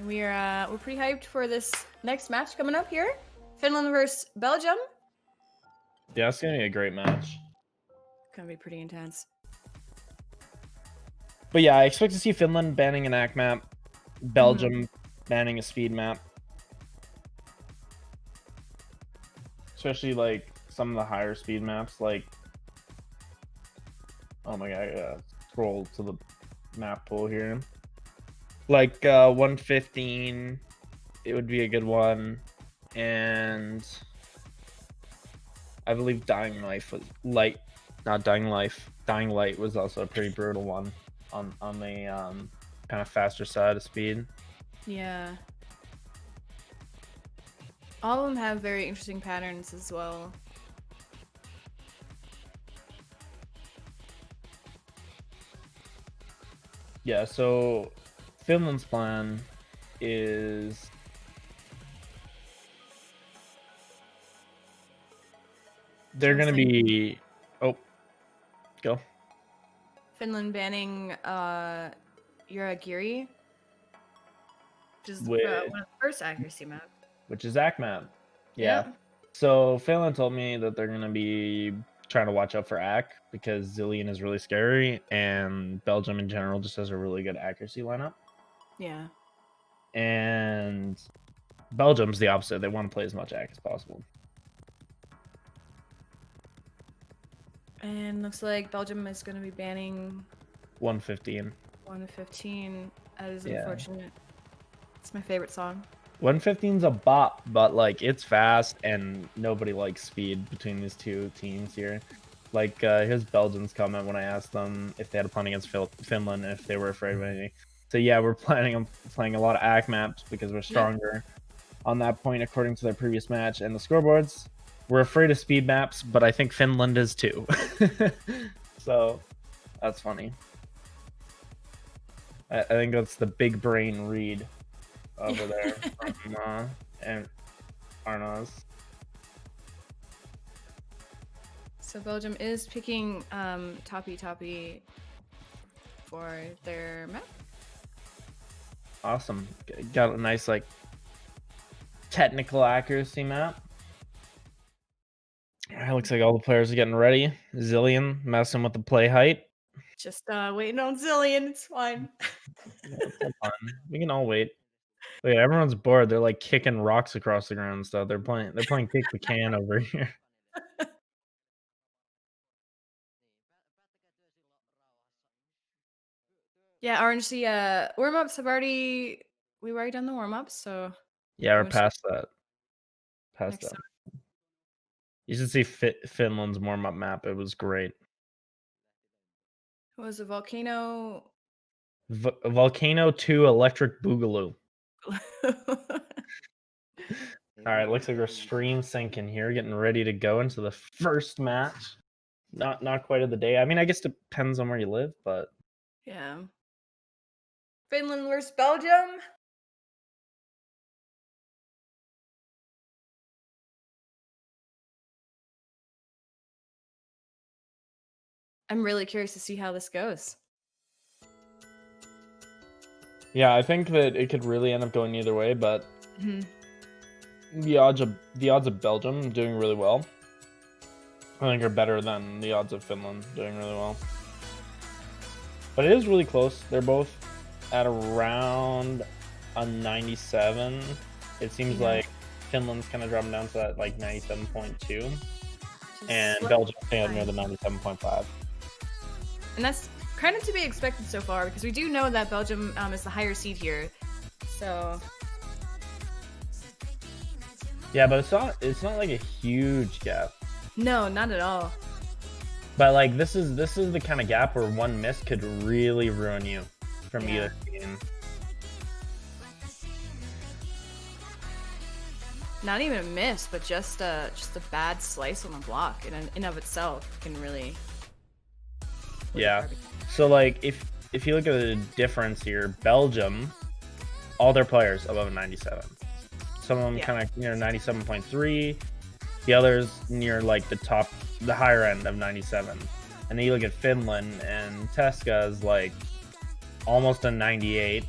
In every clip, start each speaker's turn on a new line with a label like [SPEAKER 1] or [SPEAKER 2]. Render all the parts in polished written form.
[SPEAKER 1] We're pretty hyped for this next match coming up here. Finland versus Belgium.
[SPEAKER 2] Yeah, it's gonna be a great match.
[SPEAKER 1] Gonna be pretty intense.
[SPEAKER 2] But yeah, I expect to see Finland banning an ACK map, Belgium banning a speed map. Especially like some of the higher speed maps, like oh my god, I gotta scroll to the map pool here. Like 115, it would be a good one, and I believe Dying Life was Dying Light was also a pretty brutal one on the kind of faster side of speed.
[SPEAKER 1] Yeah. All of them have very interesting patterns as well.
[SPEAKER 2] Yeah, so Finland's plan is they're gonna be go.
[SPEAKER 1] Finland banning Uragiri, which is
[SPEAKER 2] With,
[SPEAKER 1] one of the first accuracy maps.
[SPEAKER 2] Which is ACK map. Yeah. So Finland told me that they're gonna be trying to watch out for ACK because Zillion is really scary, and Belgium in general just has a really good accuracy lineup.
[SPEAKER 1] Yeah.
[SPEAKER 2] And Belgium's the opposite. They want to play as much ACK as possible.
[SPEAKER 1] And looks like Belgium is going to be banning
[SPEAKER 2] 115.
[SPEAKER 1] 115. That is unfortunate. It's my favorite song.
[SPEAKER 2] 115's a bop, but like it's fast and nobody likes speed between these two teams here. Like here's Belgium's comment when I asked them if they had a plan against Finland and if they were afraid of anything. So yeah, we're planning on playing a lot of ACK maps because we're stronger on that point according to their previous match. And the scoreboards, we're afraid of speed maps, but I think Finland is too. So that's funny. I think that's the big brain read over there from and Arna's.
[SPEAKER 1] So Belgium is picking Toppy for their map.
[SPEAKER 2] Awesome. Got a nice like technical accuracy map. It looks like all the players are getting ready. Zillion messing with the play height.
[SPEAKER 1] Just waiting on Zillion. It's fine.
[SPEAKER 2] It's fun. We can all wait. Wait, everyone's bored. They're like kicking rocks across the ground and stuff. They're playing kick the can over here.
[SPEAKER 1] Yeah, Orange, the warm-ups have we've already done the warm-ups, so
[SPEAKER 2] yeah, we're past that. Past that. You should see Finland's warm-up map. It was great.
[SPEAKER 1] It was a volcano.
[SPEAKER 2] Volcano 2 Electric Boogaloo. All right, looks like we're stream syncing here, getting ready to go into the first match. Not quite of the day. I mean, I guess it depends on where you live, but
[SPEAKER 1] yeah. Finland versus Belgium. I'm really curious to see how this goes.
[SPEAKER 2] Yeah, I think that it could really end up going either way, but the odds of Belgium doing really well, I think, are better than the odds of Finland doing really well. But it is really close. They're both at around a 97. It seems like Finland's kind of dropping down to that like 97.2, and Belgium staying near the 97.5.
[SPEAKER 1] And that's kind of to be expected so far because we do know that Belgium is the higher seed here. So
[SPEAKER 2] yeah, but it's not like a huge gap.
[SPEAKER 1] No, not at all.
[SPEAKER 2] But like this is the kind of gap where one miss could really ruin you from either team.
[SPEAKER 1] Not even a miss, but just a bad slice on the block in and of itself can really.
[SPEAKER 2] Yeah. So like if you look at the difference here, Belgium, all their players above a 97. Some of them kind of near 97.3. The others near like the higher end of 97. And then you look at Finland, and Teska is like almost a 98,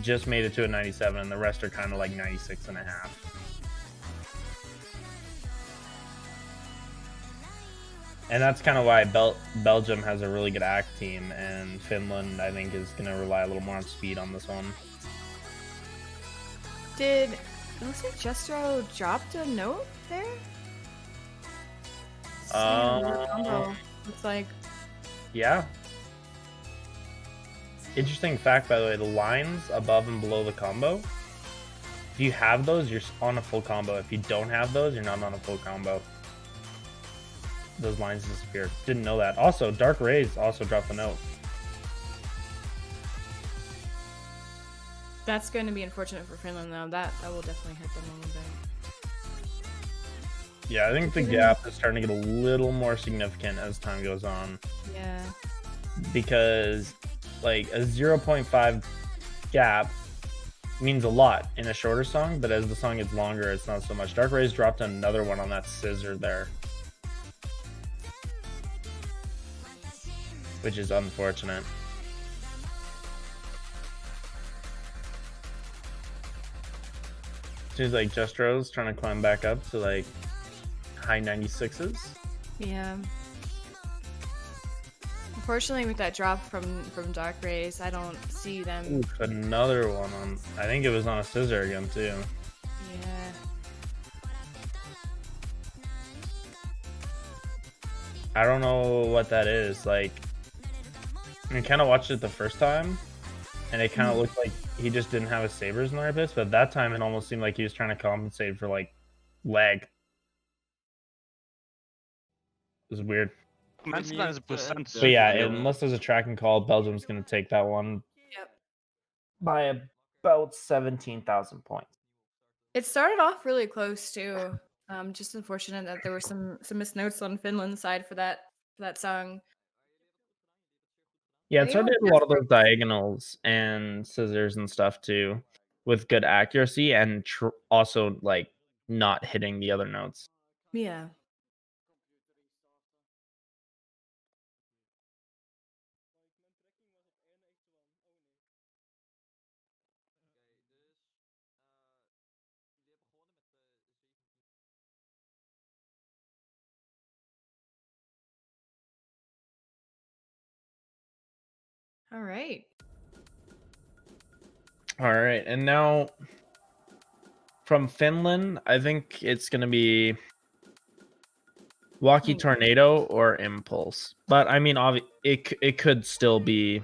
[SPEAKER 2] just made it to a 97, and the rest are kind of like 96.5. And that's kind of why Belgium has a really good act team, and Finland, I think, is going to rely a little more on speed on this one.
[SPEAKER 1] It looks like Jestro dropped a note there? Combo. Looks like.
[SPEAKER 2] Yeah. Interesting fact, by the way, the lines above and below the combo, if you have those, you're on a full combo. If you don't have those, you're not on a full combo. Those lines disappear. Didn't know that. Also, Dark Rays also dropped a note.
[SPEAKER 1] That's going to be unfortunate for Finland, though. That will definitely hurt them a little bit.
[SPEAKER 2] Yeah, I think the gap is starting to get a little more significant as time goes on.
[SPEAKER 1] Yeah.
[SPEAKER 2] Because, like, a 0.5 gap means a lot in a shorter song, but as the song gets longer, it's not so much. Dark Rays dropped another one on that scissor there, which is unfortunate. Seems like Jestro's trying to climb back up to like high 96s.
[SPEAKER 1] Yeah. Unfortunately, with that drop from Dark Rays, I don't see them.
[SPEAKER 2] Ooh, another one on. I think it was on a scissor again too.
[SPEAKER 1] Yeah.
[SPEAKER 2] I don't know what that is. Like, I kind of watched it the first time, and it kind of looked like he just didn't have his sabers in the right place. But that time, it almost seemed like he was trying to compensate for like lag. It was weird. But yeah, unless there's a tracking call, Belgium's going to take that one.
[SPEAKER 1] Yep.
[SPEAKER 2] By about 17,000 points.
[SPEAKER 1] It started off really close too. Just unfortunate that there were some missed notes on Finland's side for that song.
[SPEAKER 2] Yeah, it started a lot of those diagonals and scissors and stuff too, with good accuracy and also like not hitting the other notes.
[SPEAKER 1] Yeah. All right.
[SPEAKER 2] All right, and now from Finland, I think it's going to be Walkie Tornado or Impulse. But I mean, it could still be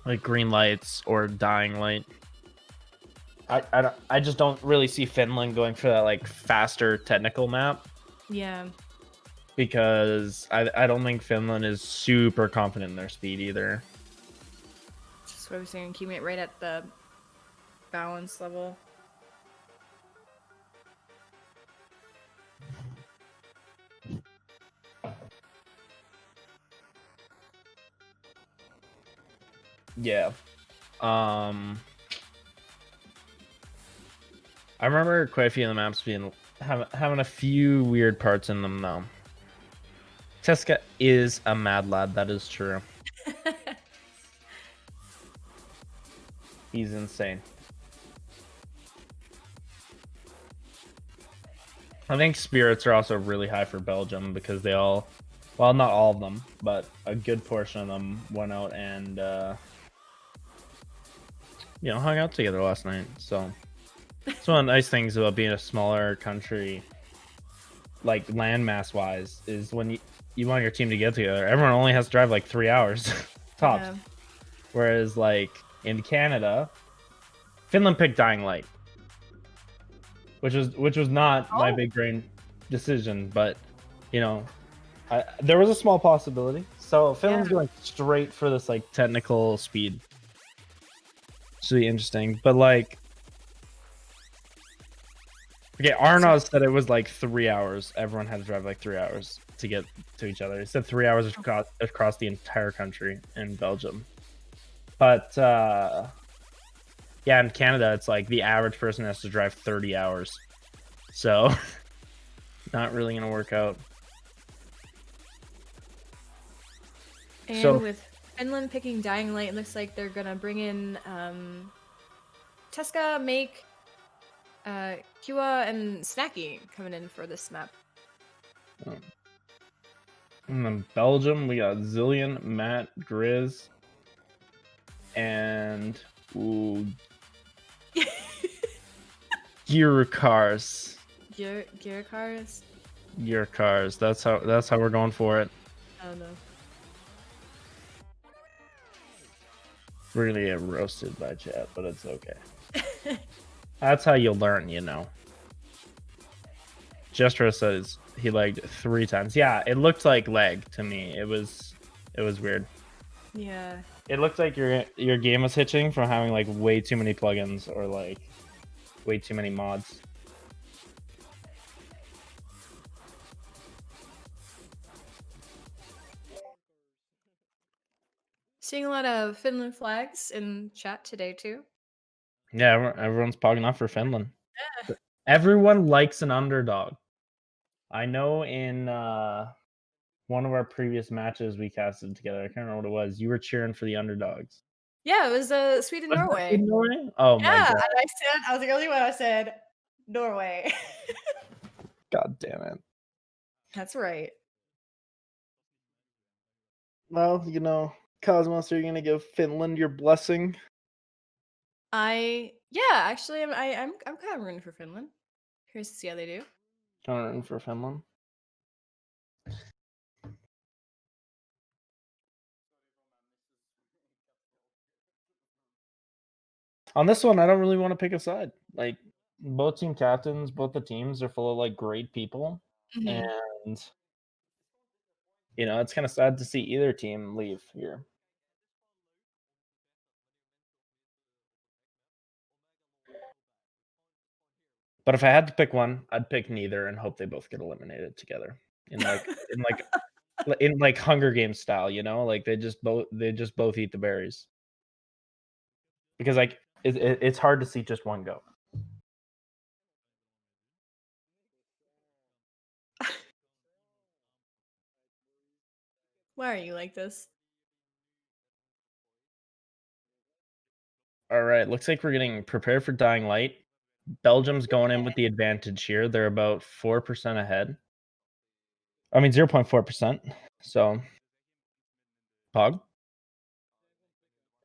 [SPEAKER 2] like Green Lights or Dying Light. I just don't really see Finland going for that like faster technical map.
[SPEAKER 1] Yeah.
[SPEAKER 2] Because I don't think Finland is super confident in their speed either.
[SPEAKER 1] Just what I was saying, keeping it right at the balance level.
[SPEAKER 2] Yeah. I remember quite a few of the maps having a few weird parts in them though. Teska is a mad lad, that is true. He's insane. I think spirits are also really high for Belgium because they all, well, not all of them, but a good portion of them went out and hung out together last night. So it's one of the nice things about being a smaller country, like landmass wise, is when you want your team to get together, everyone only has to drive like 3 hours tops. Yeah. Whereas like in Canada, Finland picked Dying Light, which was not my big brain decision, but there was a small possibility. So Finland's going straight for this like technical speed. It's really interesting, but like, okay, Arnaud said it was like 3 hours. Everyone had to drive like 3 hours to get to each other. He said 3 hours across the entire country in Belgium. But yeah, in Canada, it's like the average person has to drive 30 hours. So not really going to work out.
[SPEAKER 1] And with Finland picking Dying Light. It looks like they're gonna bring in Teska, Make, Kua, and Snacky coming in for this map.
[SPEAKER 2] And then Belgium, we got Zillion, Matt, Grizz, and Gear Cars.
[SPEAKER 1] Gear Cars.
[SPEAKER 2] Gear Cars. That's how we're going for it.
[SPEAKER 1] I don't know.
[SPEAKER 2] We're gonna get roasted by chat, but it's okay. That's how you learn, you know. Jestro says he lagged 3 times. Yeah, it looked like lag to me. It was weird.
[SPEAKER 1] Yeah.
[SPEAKER 2] It looked like your game was hitching from having like way too many plugins or like way too many mods.
[SPEAKER 1] Seeing a lot of Finland flags in chat today too.
[SPEAKER 2] Yeah, everyone's pogging off for Finland.
[SPEAKER 1] Yeah.
[SPEAKER 2] Everyone likes an underdog. I know in one of our previous matches we casted together, I can't remember what it was. You were cheering for the underdogs.
[SPEAKER 1] Yeah, it was Sweden,
[SPEAKER 2] Was that
[SPEAKER 1] Norway.
[SPEAKER 2] Sweden, Norway? Oh my
[SPEAKER 1] Yeah,
[SPEAKER 2] god!
[SPEAKER 1] and I was the only one. I said Norway.
[SPEAKER 2] God damn it!
[SPEAKER 1] That's right.
[SPEAKER 2] Well, you know, Cosmos, are you gonna give Finland your blessing?
[SPEAKER 1] Actually, I'm kind of rooting for Finland. Curious to see how they do.
[SPEAKER 2] Rooting for Finland. On this one, I don't really want to pick a side. Like, both team captains, both the teams are full of like great people, and you know, it's kind of sad to see either team leave here. But if I had to pick one, I'd pick neither and hope they both get eliminated together in like Hunger Games style, you know, like they just both eat the berries, because like it's hard to see just one go.
[SPEAKER 1] Why are you like this?
[SPEAKER 2] All right, looks like we're getting prepared for Dying Light. Belgium's going in with the advantage here. They're about 4% ahead. I mean 0.4%. So Pog.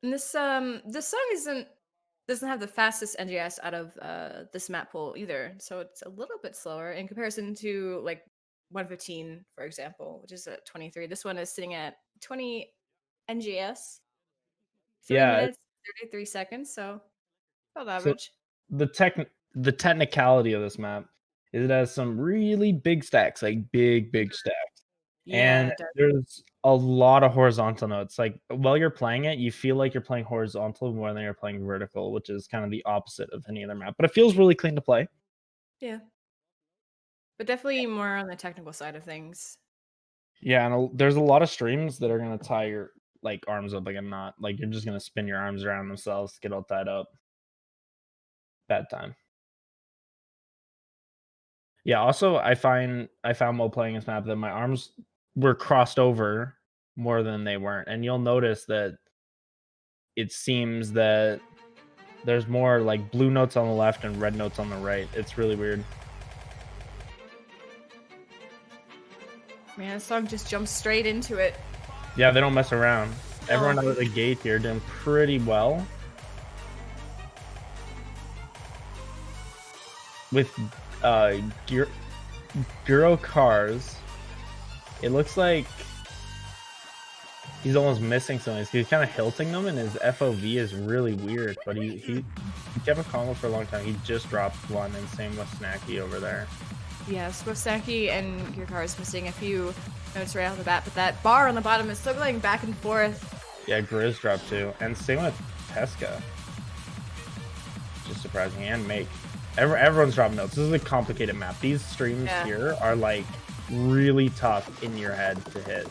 [SPEAKER 1] And this song doesn't have the fastest NGS out of this map pool either, so it's a little bit slower in comparison to like 115, for example, which is at 23. This one is sitting at 20 NGS, 3 minutes 33 seconds, so about
[SPEAKER 2] So
[SPEAKER 1] average.
[SPEAKER 2] the technicality of this map is it has some really big stacks, like big stacks.
[SPEAKER 1] Yeah,
[SPEAKER 2] And
[SPEAKER 1] it does.
[SPEAKER 2] there's a lot of horizontal notes. Like while you're playing it, you feel like you're playing horizontal more than you're playing vertical, which is kind of the opposite of any other map. But it feels really clean to play.
[SPEAKER 1] Yeah, but definitely more on the technical side of things.
[SPEAKER 2] Yeah, and there's a lot of streams that are gonna tie your like arms up like a knot. Like you're just gonna spin your arms around themselves, get all tied up. Bad time. Yeah, also I found while playing this map that my arms were crossed over more than they weren't. And you'll notice that it seems that there's more like blue notes on the left and red notes on the right. It's really weird.
[SPEAKER 1] Man, this song just jumps straight into it.
[SPEAKER 2] Yeah, they don't mess around. Everyone out of the gate here doing pretty well. With Giro Cars, it looks like he's almost missing something. He's kind of hilting them, and his FOV is really weird. But he kept a combo for a long time. He just dropped one, and same with Snacky over there.
[SPEAKER 1] Yes, both Snacky and your car is missing a few notes right off the bat, but that bar on the bottom is still going back and forth.
[SPEAKER 2] Yeah, Grizz dropped two, and same with Teska. Just surprising, and Make. Everyone's dropping notes. This is a complicated map. These streams here are like really tough in your head to hit.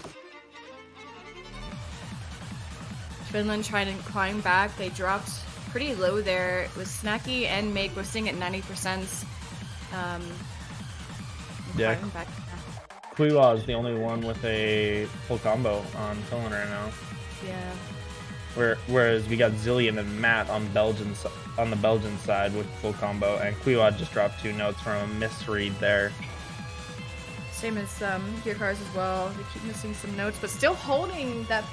[SPEAKER 1] Finland trying to climb back. They dropped pretty low there with Snacky and Make. We're sitting at 90%.
[SPEAKER 2] Yeah. Quiwa is the only one with a full combo on Finland right now.
[SPEAKER 1] Yeah.
[SPEAKER 2] Whereas we got Zillion and Matt on the Belgian side with full combo, and Quiwad just dropped 2 notes from a misread there.
[SPEAKER 1] Same as Gear Cars as well. They keep missing some notes, but still holding that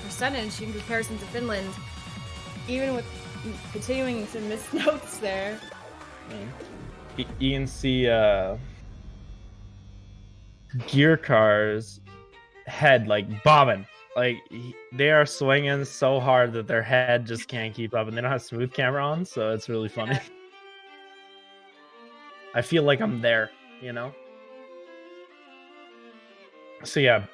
[SPEAKER 1] percentage in comparison to Finland, even with continuing to miss notes there.
[SPEAKER 2] You can see Gear Cars head like bobbing. Like they are swinging so hard that their head just can't keep up, and they don't have smooth camera on, so it's really funny. Yeah. I feel like I'm there, you know? So yeah,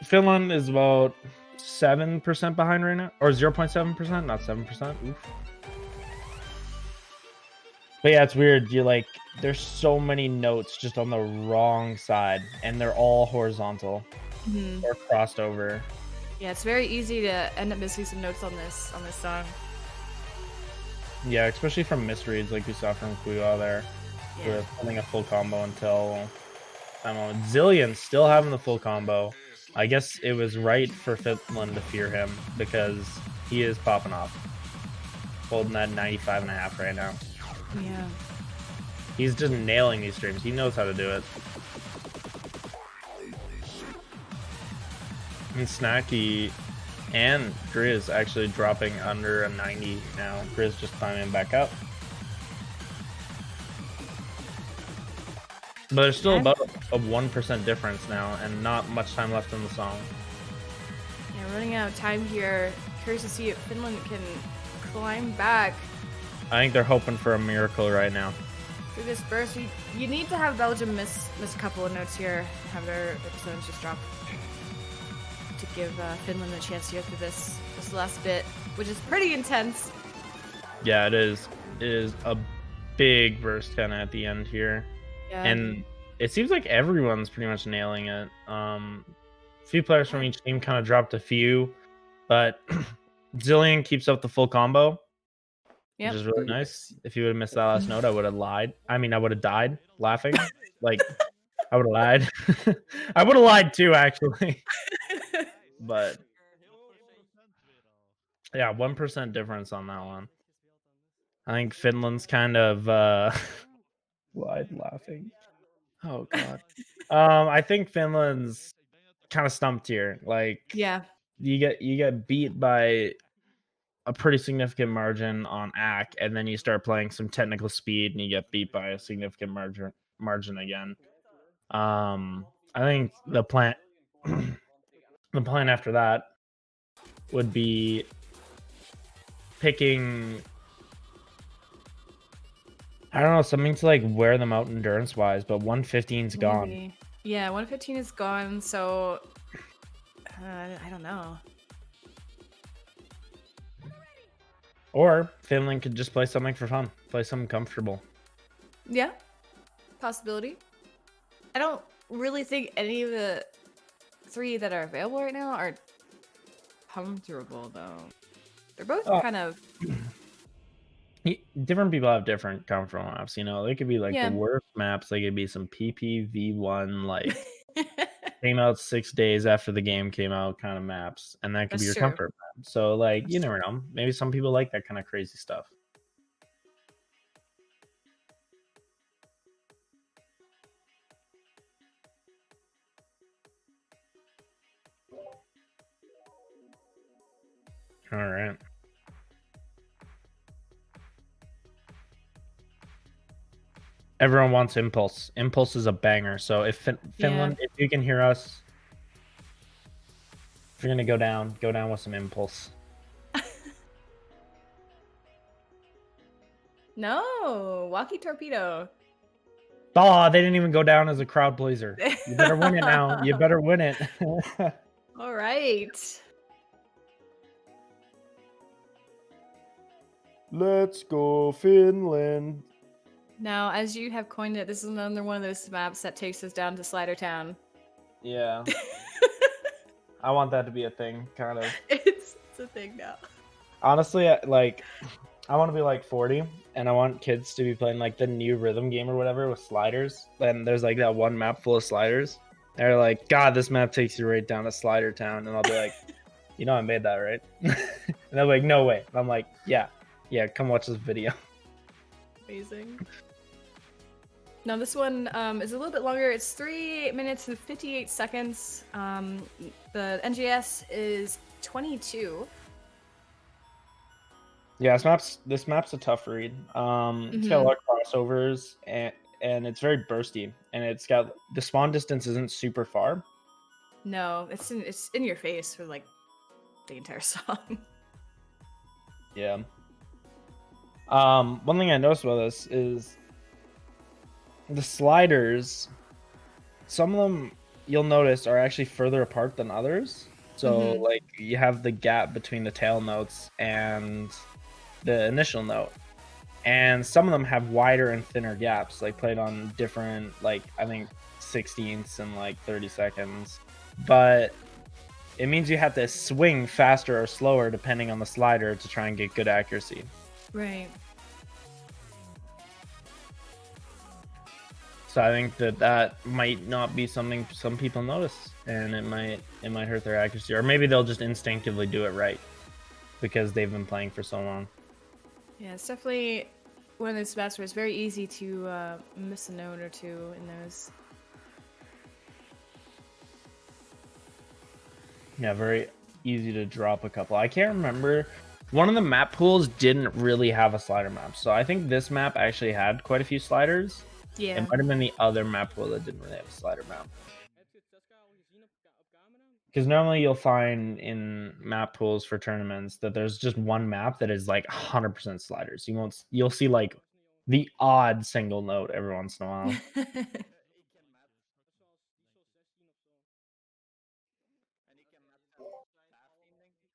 [SPEAKER 2] Finland is about 7% behind right now, or 0.7%, not 7%. Oof. But yeah, it's weird. There's so many notes just on the wrong side, and they're all horizontal or crossed over.
[SPEAKER 1] Yeah, it's very easy to end up missing some notes on this song.
[SPEAKER 2] Yeah, especially from misreads like we saw from Kuya there. Yeah. With holding a full combo until Zillion still having the full combo. I guess it was right for Finland to fear him because he is popping off. Holding that 95.5 right now.
[SPEAKER 1] Yeah.
[SPEAKER 2] He's just nailing these streams. He knows how to do it. And Snacky and Grizz actually dropping under a 90 now. Grizz just climbing back up. But there's still about a 1% difference now, and not much time left in the song.
[SPEAKER 1] Yeah, running out of time here. Curious to see if Finland can climb back.
[SPEAKER 2] I think they're hoping for a miracle right now.
[SPEAKER 1] Through this burst, you need to have Belgium miss a couple of notes here, have their percentage just drop to give Finland a chance to go through this last bit, which is pretty intense.
[SPEAKER 2] Yeah, it is. It is a big burst kind of at the end here. Yeah. And it seems like everyone's pretty much nailing it. A few players from each team kind of dropped a few, but Zillion keeps up the full combo. Yep. Which is really nice. If you would have missed that last note, I would have lied. I mean, I would have died laughing. Like, I would have lied. I would have lied too, actually. But yeah, 1% difference on that one. I think Finland's kind of lied laughing. Oh god. I think Finland's kind of stumped here. Like, yeah, you get beat by a pretty significant margin on AC, and then you start playing some technical speed and you get beat by a significant margin again. I think the plan after that would be picking, I don't know, something to like wear them out endurance wise, but 115's gone.
[SPEAKER 1] Yeah, 115 is gone, so I don't know.
[SPEAKER 2] Or Finland could just play something for fun, play something comfortable.
[SPEAKER 1] Yeah, possibility. I don't really think any of the 3 that are available right now are comfortable, though. They're both kind of...
[SPEAKER 2] Different people have different comfortable maps, you know? They could be like the worst maps. They could be some PPV1, like, came out 6 days after the game came out kind of maps. And that could be your comfort map. So, like, you never know. Maybe some people like that kind of crazy stuff. All right. Everyone wants Impulse. Impulse is a banger. So if Finland, if you can hear us, if you're gonna go down with some Impulse.
[SPEAKER 1] No, Walkie Torpedo.
[SPEAKER 2] Oh, they didn't even go down as a crowd pleaser. You better win it now. You better win it.
[SPEAKER 1] All right.
[SPEAKER 2] Let's go, Finland.
[SPEAKER 1] Now, as you have coined it, this is another one of those maps that takes us down to Slider Town.
[SPEAKER 2] Yeah. I want that to be a thing, kind of.
[SPEAKER 1] It's a thing now.
[SPEAKER 2] Honestly, like, I want to be like 40, and I want kids to be playing like the new rhythm game or whatever with sliders. And there's like that one map full of sliders. They're like, God, this map takes you right down to Slider Town. And I'll be like, you know I made that, right? And they're like, no way. And I'm like, yeah, come watch this video.
[SPEAKER 1] Amazing. Now this one is a little bit longer. It's 3 minutes and 58 seconds. The NGS is 22.
[SPEAKER 2] Yeah, this map's a tough read. It's got a lot of crossovers and it's very bursty, and it's got the spawn distance isn't super far.
[SPEAKER 1] No, it's in your face for like the entire song.
[SPEAKER 2] Yeah. One thing I noticed about this is the sliders. Some of them you'll notice are actually further apart than others. So like you have the gap between the tail notes and the initial note, and some of them have wider and thinner gaps, like played on different, like I think 16ths and like 30 seconds. But it means you have to swing faster or slower depending on the slider to try and get good accuracy.
[SPEAKER 1] Right.
[SPEAKER 2] So I think that might not be something some people notice, and it might hurt their accuracy, or maybe they'll just instinctively do it right because they've been playing for so long.
[SPEAKER 1] Yeah, it's definitely one of those maps where it's very easy to miss a note or two in those.
[SPEAKER 2] Yeah, very easy to drop a couple. I can't remember. One of the map pools didn't really have a slider map, so I think this map actually had quite a few sliders.
[SPEAKER 1] Yeah.
[SPEAKER 2] It might have been the other map pool that didn't really have a slider map. Because normally you'll find in map pools for tournaments that there's just one map that is like 100% sliders. You'll see like the odd single note every once in a while.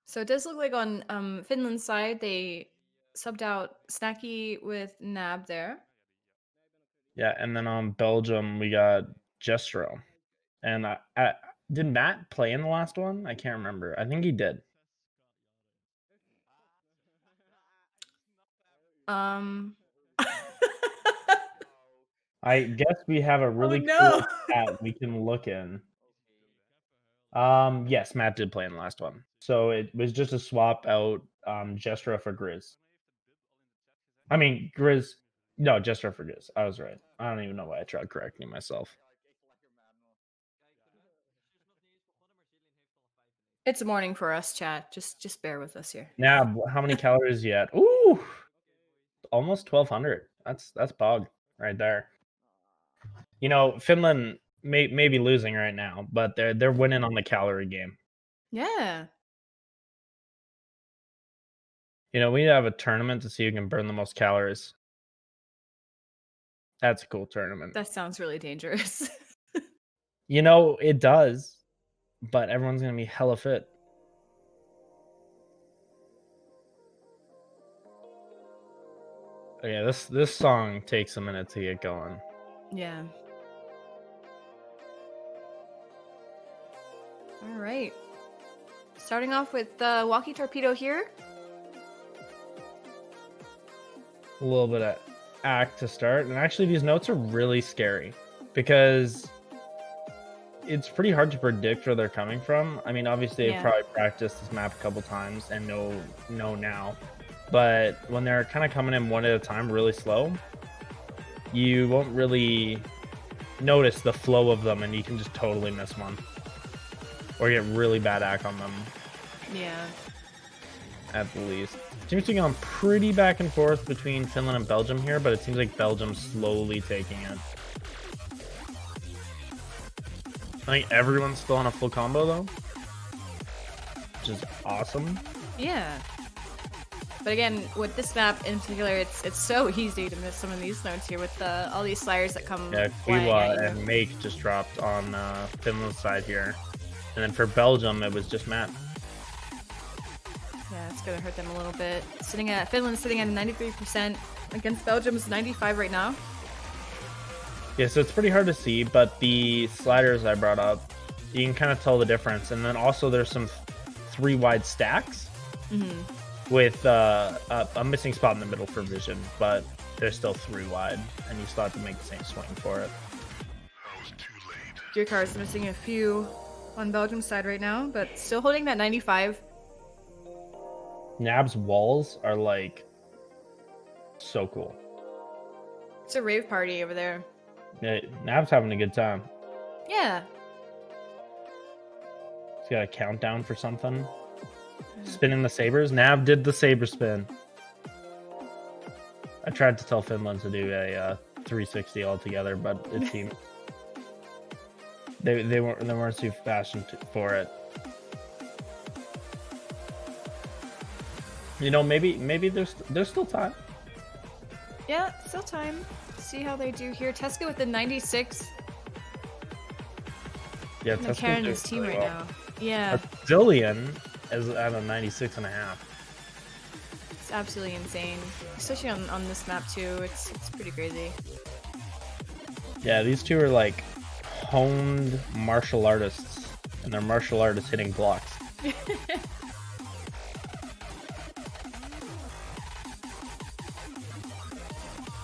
[SPEAKER 1] So it does look like on Finland's side they subbed out Snacky with Nab there.
[SPEAKER 2] Yeah, and then on Belgium we got Jestro. And did Matt play in the last one? I can't remember. I think he did. I guess we have a really cool chat we can look in. Yes, Matt did play in the last one. So it was just a swap out Jestro for Grizz. I mean, Grizz. No, Jestro for Grizz. I was right. I don't even know why I tried correcting myself.
[SPEAKER 1] It's morning for us, chat. Just bear with us here.
[SPEAKER 2] Now, how many calories yet? Ooh, almost 1,200. That's bog right there. You know, Finland may be losing right now, but they're winning on the calorie game.
[SPEAKER 1] Yeah.
[SPEAKER 2] You know, we need to have a tournament to see who can burn the most calories. That's a cool tournament.
[SPEAKER 1] That sounds really dangerous.
[SPEAKER 2] You know, it does, but everyone's gonna be hella fit. Okay, this song takes a minute to get going.
[SPEAKER 1] Yeah. All right. Starting off with Walkie Torpedo here.
[SPEAKER 2] A little bit of act to start, and actually these notes are really scary because it's pretty hard to predict where they're coming from. I mean, obviously they've probably practiced this map a couple times and know now, but when they're kind of coming in one at a time really slow, you won't really notice the flow of them, and you can just totally miss one or get really bad act on them.
[SPEAKER 1] Yeah.
[SPEAKER 2] At the least. Seems to be going pretty back and forth between Finland and Belgium here, but it seems like Belgium's slowly taking it. I think everyone's still on a full combo though, which is awesome.
[SPEAKER 1] Yeah. But again, with this map in particular, it's so easy to miss some of these notes here with all these sliders that come.
[SPEAKER 2] Yeah, Kwiwa and Make just dropped on Finland's side here, and then for Belgium it was just Matt.
[SPEAKER 1] Yeah, it's gonna hurt them a little bit. Finland's sitting at 93% against Belgium's 95 right now.
[SPEAKER 2] Yeah, so it's pretty hard to see, but the sliders I brought up, you can kind of tell the difference. And then also there's some 3 wide stacks with a missing spot in the middle for vision, but they're still 3 wide, and you still have to make the same swing for it.
[SPEAKER 1] Gear Car is missing a few on Belgium's side right now, but still holding that 95.
[SPEAKER 2] Nab's walls are like so cool.
[SPEAKER 1] It's a rave party over there.
[SPEAKER 2] Yeah, Nab's having a good time.
[SPEAKER 1] Yeah.
[SPEAKER 2] He's got a countdown for something. Spinning the sabers. Nab did the saber spin. I tried to tell Finland to do a 360 altogether, but it seemed they weren't too fashioned for it. You know, maybe there's still time.
[SPEAKER 1] Yeah, still time. See how they do here. Tesco with the 96.
[SPEAKER 2] Yeah,
[SPEAKER 1] They're carrying this team
[SPEAKER 2] really
[SPEAKER 1] right
[SPEAKER 2] well.
[SPEAKER 1] now. Yeah.
[SPEAKER 2] Zillion is at a 96 and a half.
[SPEAKER 1] It's absolutely insane. Especially on this map too. It's pretty crazy.
[SPEAKER 2] Yeah, these two are like honed martial artists, and they're martial artists hitting blocks.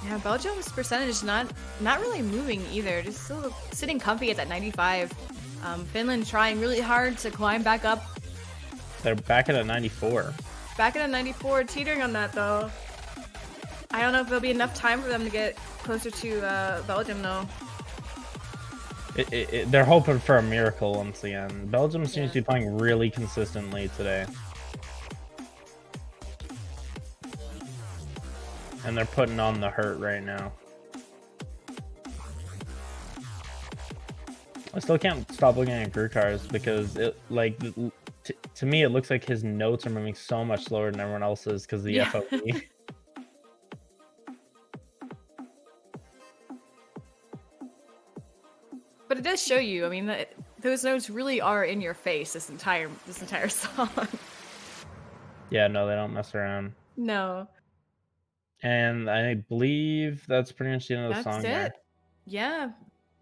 [SPEAKER 1] Yeah, Belgium's percentage is not really moving either. Just still sitting comfy at that 95. Finland trying really hard to climb back up.
[SPEAKER 2] They're back at a 94.
[SPEAKER 1] Back at a 94, teetering on that though. I don't know if there'll be enough time for them to get closer to Belgium though.
[SPEAKER 2] They're hoping for a miracle once again. Belgium seems to be playing really consistently today. And they're putting on the hurt right now. I still can't stop looking at Grukars because it like to me it looks like his notes are moving so much slower than everyone else's because of the FOV.
[SPEAKER 1] But it does show you. I mean, those notes really are in your face this entire song.
[SPEAKER 2] Yeah, no, they don't mess around.
[SPEAKER 1] No.
[SPEAKER 2] And I believe that's pretty much the end of the song there.
[SPEAKER 1] Yeah.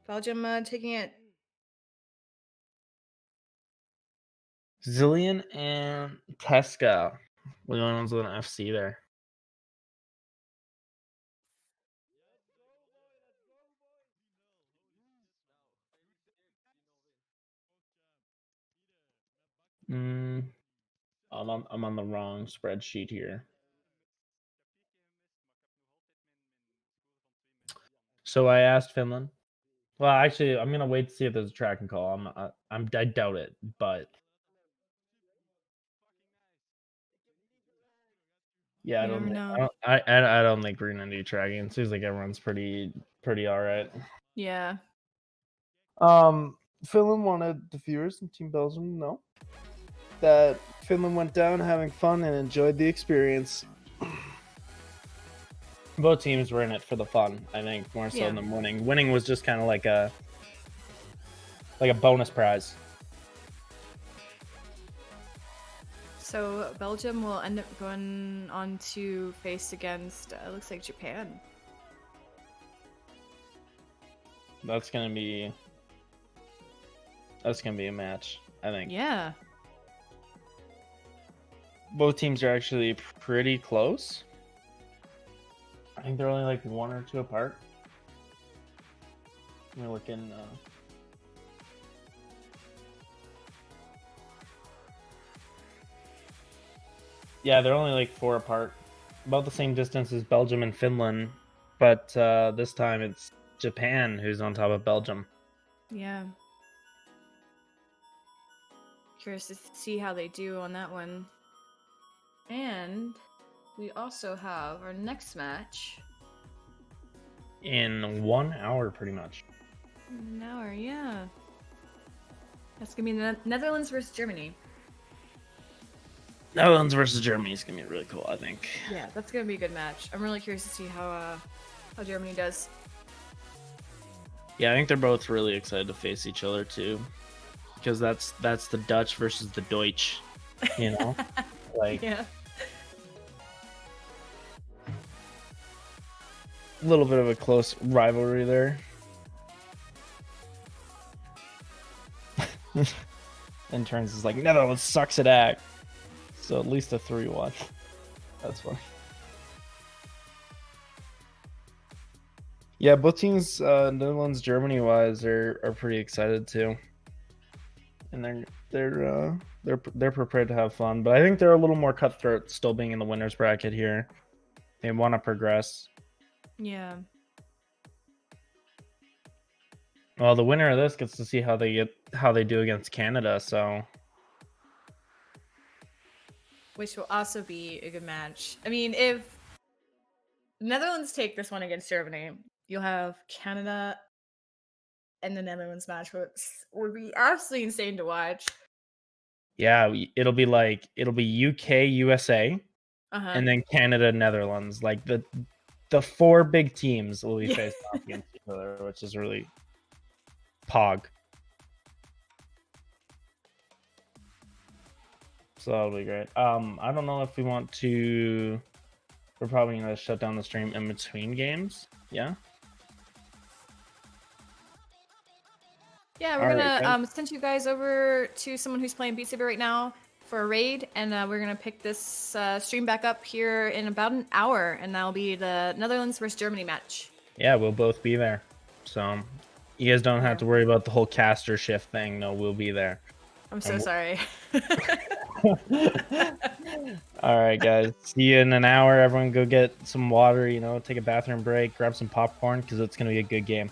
[SPEAKER 1] Belgium taking it.
[SPEAKER 2] Zillion and Teska were the only ones with an FC there. I'm on the wrong spreadsheet here. So I asked Finland. Well, actually, I'm gonna wait to see if there's a tracking call. I doubt it, but yeah, I don't think we're gonna do tracking. It seems like everyone's pretty all right.
[SPEAKER 1] Yeah.
[SPEAKER 2] Finland wanted the viewers and Team Belgium to know that Finland went down having fun and enjoyed the experience. Both teams were in it for the fun, I think, more so than winning. Winning was just kind of like a bonus prize.
[SPEAKER 1] So Belgium will end up going on to face against looks like Japan.
[SPEAKER 2] That's gonna be a match, I think.
[SPEAKER 1] Yeah.
[SPEAKER 2] Both teams are actually pretty close. I think they're only like 1 or 2 apart. We're looking. Yeah, they're only like 4 apart, about the same distance as Belgium and Finland, but this time it's Japan who's on top of Belgium.
[SPEAKER 1] Yeah. Curious to see how they do on that one. And we also have our next match.
[SPEAKER 2] In 1 hour, pretty much.
[SPEAKER 1] 1 hour, yeah. That's going to be the Netherlands versus Germany.
[SPEAKER 2] Netherlands versus Germany is going to be really cool, I think.
[SPEAKER 1] Yeah, that's going to be a good match. I'm really curious to see how Germany does.
[SPEAKER 2] Yeah, I think they're both really excited to face each other, too. Because that's the Dutch versus the Deutsch, you know? Like,
[SPEAKER 1] yeah.
[SPEAKER 2] A little bit of a close rivalry there. Interns is like, Netherlands sucks at act. So at least a 3-1. That's funny. Yeah, both teams, Netherlands, Germany wise, are pretty excited too. And they're prepared to have fun, but I think they're a little more cutthroat still being in the winners bracket here. They want to progress.
[SPEAKER 1] Yeah.
[SPEAKER 2] Well, the winner of this gets to see how they do against Canada. So,
[SPEAKER 1] Which will also be a good match. I mean, if Netherlands take this one against Germany, you'll have Canada and the Netherlands match, which would be absolutely insane to watch.
[SPEAKER 2] yeah, it'll be UK, USA,
[SPEAKER 1] Uh-huh.
[SPEAKER 2] and then Canada, Netherlands. Like the four big teams will be
[SPEAKER 1] Yeah.
[SPEAKER 2] facing off against each other, which is really pog. So that'll be great. I don't know if we want to. We're probably gonna shut down the stream in between games. Yeah.
[SPEAKER 1] Yeah, we're
[SPEAKER 2] All right,
[SPEAKER 1] gonna send you guys over to someone who's playing Beat Saber right now for a raid, and we're gonna pick this stream back up here in about an hour, and that'll be the Netherlands versus Germany match.
[SPEAKER 2] Yeah, we'll both be there. So you guys don't have
[SPEAKER 1] Yeah.
[SPEAKER 2] to worry about the whole caster shift thing. No, we'll be there.
[SPEAKER 1] I'm so sorry.
[SPEAKER 2] All right, guys. See you in an hour. Everyone go get some water, take a bathroom break, grab some popcorn because it's going to be a good game.